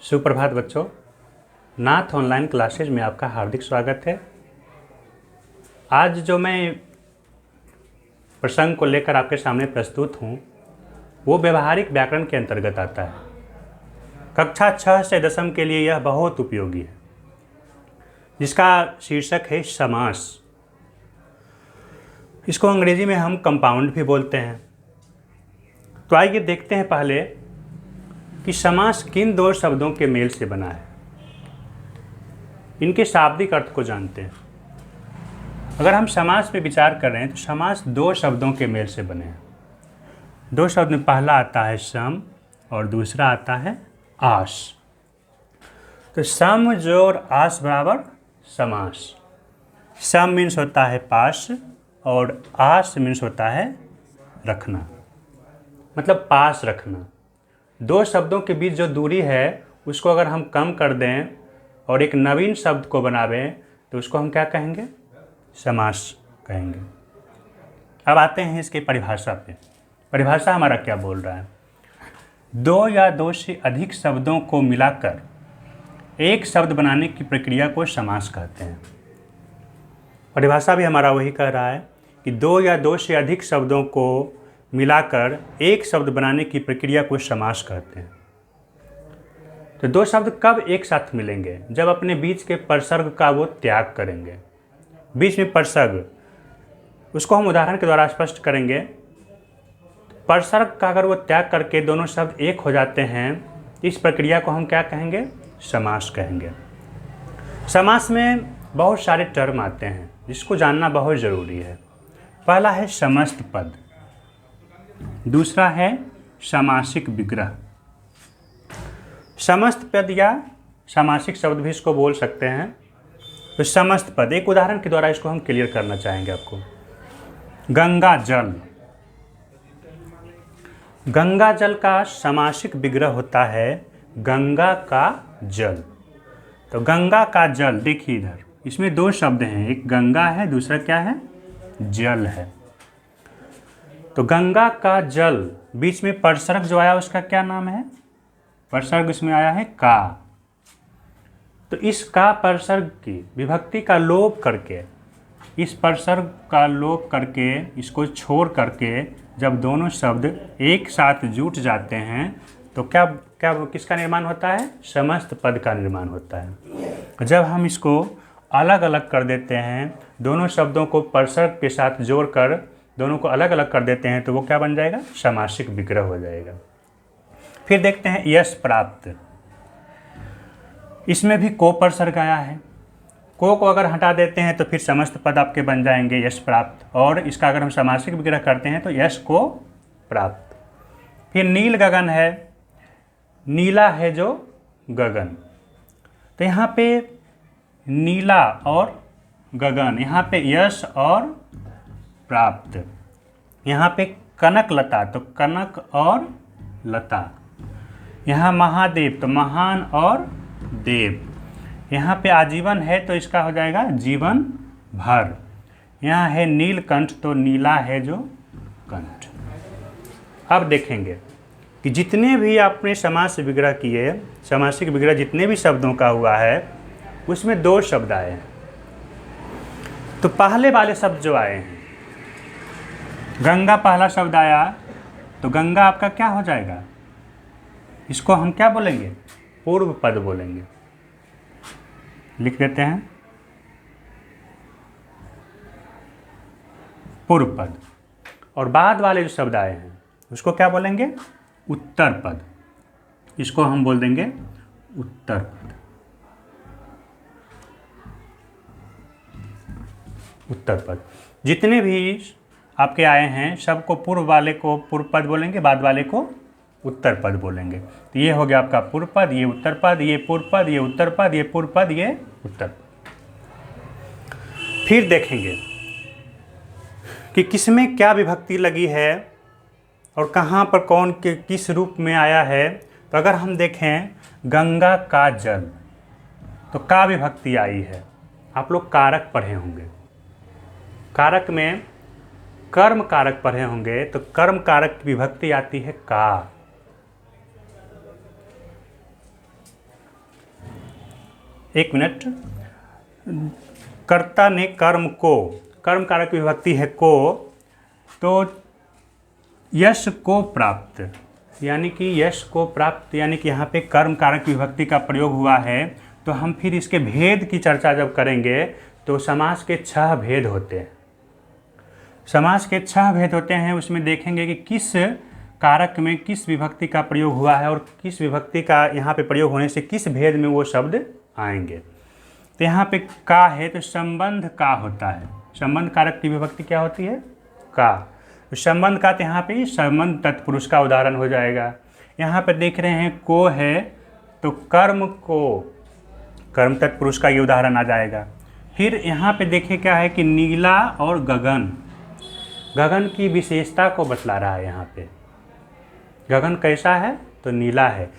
सुप्रभात बच्चों, नाथ online classes में आपका हार्दिक स्वागत है। आज जो मैं प्रसंग को लेकर आपके सामने प्रस्तुत हूँ वो व्यवहारिक व्याकरण के अंतर्गत आता है। कक्षा 6 से 10वीं के लिए यह बहुत उपयोगी है, जिसका शीर्षक है समास। इसको अंग्रेजी में हम कंपाउंड भी बोलते हैं। तो आइए देखते हैं पहले कि समास किन दो शब्दों के मेल से बना है। इनके शाब्दिक अर्थ को जानते हैं। अगर हम समास पे विचार कर रहे हैं तो समास दो शब्दों के मेल से बने हैं। दो शब्द में पहला आता है सम और दूसरा आता है आस। तो सम जोड़ आस बराबर समास। सम मीन्स होता है पास और आस मीन्स होता है रखना, मतलब पास रखना। दो शब्दों के बीच जो दूरी है उसको अगर हम कम कर दें और एक नवीन शब्द को बनावें तो उसको हम क्या कहेंगे? समास कहेंगे। अब आते हैं इसके परिभाषा पे। परिभाषा हमारा क्या बोल रहा है? दो या दो से अधिक शब्दों को मिलाकर एक शब्द बनाने की प्रक्रिया को समास कहते हैं। परिभाषा भी हमारा वही कह रहा है कि दो या दो से अधिक शब्दों को मिलाकर एक शब्द बनाने की प्रक्रिया को समास कहते हैं। तो दो शब्द कब एक साथ मिलेंगे? जब अपने बीच के परसर्ग का वो त्याग करेंगे। बीच में परसर्ग, उसको हम उदाहरण के द्वारा स्पष्ट करेंगे। परसर्ग का अगर वो त्याग करके दोनों शब्द एक हो जाते हैं, इस प्रक्रिया को हम क्या कहेंगे? समास कहेंगे। समास में बहुत सारे टर्म आते हैं जिसको जानना बहुत ज़रूरी है। पहला है समस्त पद, दूसरा है सामासिक विग्रह। समस्त पद या सामासिक शब्द भी इसको बोल सकते हैं। तो समस्त पद, एक उदाहरण के द्वारा इसको हम क्लियर करना चाहेंगे आपको। गंगा जल। गंगा जल का सामासिक विग्रह होता है गंगा का जल। तो गंगा का जल, देखिए इधर इसमें दो शब्द हैं, एक गंगा है, दूसरा क्या है? जल है। तो गंगा का जल, बीच में परसर्ग जो आया उसका क्या नाम है? परसर्ग इसमें आया है का। तो इस का परसर्ग की विभक्ति का लोप करके, इस परसर्ग का लोप करके, इसको छोड़ करके जब दोनों शब्द एक साथ जुट जाते हैं तो क्या क्या किसका निर्माण होता है? समस्त पद का निर्माण होता है। जब हम इसको अलग अलग कर देते हैं, दोनों शब्दों को परसर्ग के साथ जोड़कर दोनों को अलग अलग कर देते हैं तो वो क्या बन जाएगा? सामासिक विग्रह हो जाएगा। फिर देखते हैं यश प्राप्त। इसमें भी को परसर्ग आया है। को अगर हटा देते हैं तो फिर समस्त पद आपके बन जाएंगे यश प्राप्त, और इसका अगर हम सामासिक विग्रह करते हैं तो यश को प्राप्त। फिर नील गगन है, नीला है जो गगन। तो यहाँ पे नीला और गगन, यहाँ पे यश और प्राप्त। यहाँ पे कनक लता, तो कनक और लता। यहाँ महादेव, तो महान और देव। यहाँ पे आजीवन है तो इसका हो जाएगा जीवन भर। यहाँ है नीलकंठ, तो नीला है जो कंठ। अब देखेंगे कि जितने भी आपने समास विग्रह किए, सामासिक विग्रह जितने भी शब्दों का हुआ है उसमें दो शब्द आए हैं। तो पहले वाले शब्द जो आए हैं, गंगा पहला शब्द आया, तो गंगा आपका क्या हो जाएगा? इसको हम क्या बोलेंगे? पूर्व पद बोलेंगे। लिख देते हैं पूर्व पद। और बाद वाले जो शब्द आए हैं उसको क्या बोलेंगे? उत्तर पद। इसको हम बोल देंगे उत्तर पद। उत्तर पद जितने भी आपके आए हैं सबको पूर्व वाले को पूर्व पद बोलेंगे, बाद वाले को उत्तर पद बोलेंगे। तो ये हो गया आपका पूर्व पद, ये उत्तर पद, ये पूर्व पद, ये उत्तर पद, ये पूर्व पद, ये उत्तर पद। फिर देखेंगे कि किसमें क्या विभक्ति लगी है और कहाँ पर कौन के किस रूप में आया है। तो अगर हम देखें गंगा का जल, तो का विभक्ति आई है। आप लोग कारक पढ़े होंगे, कारक में कर्म कारक पढ़े होंगे, तो कर्म कारक की विभक्ति आती है का। एक मिनट। कर्ता ने कर्म को, कर्म कारक की विभक्ति है को, तो यश को प्राप्त, यानी कि यश को प्राप्त, यानी कि यहाँ पे कर्म कारक की विभक्ति का प्रयोग हुआ है। तो हम फिर इसके भेद की चर्चा जब करेंगे तो समास के 6 भेद होते हैं। समास के 6 भेद होते हैं, उसमें देखेंगे कि किस कारक में किस विभक्ति का प्रयोग हुआ है और किस विभक्ति का यहाँ पे प्रयोग होने से किस भेद में वो शब्द आएंगे। तो यहाँ पे का है तो संबंध का होता है। संबंध कारक की विभक्ति क्या होती है? का। तो संबंध का तो यहाँ पे संबंध तत्पुरुष का उदाहरण हो जाएगा। यहाँ पर देख रहे हैं को है तो कर्म को, कर्म तत्पुरुष का ये उदाहरण आ जाएगा। फिर यहाँ पे देखिए क्या है कि नीला और गगन, गगन की विशेषता को बतला रहा है। यहाँ पे गगन कैसा है तो नीला है।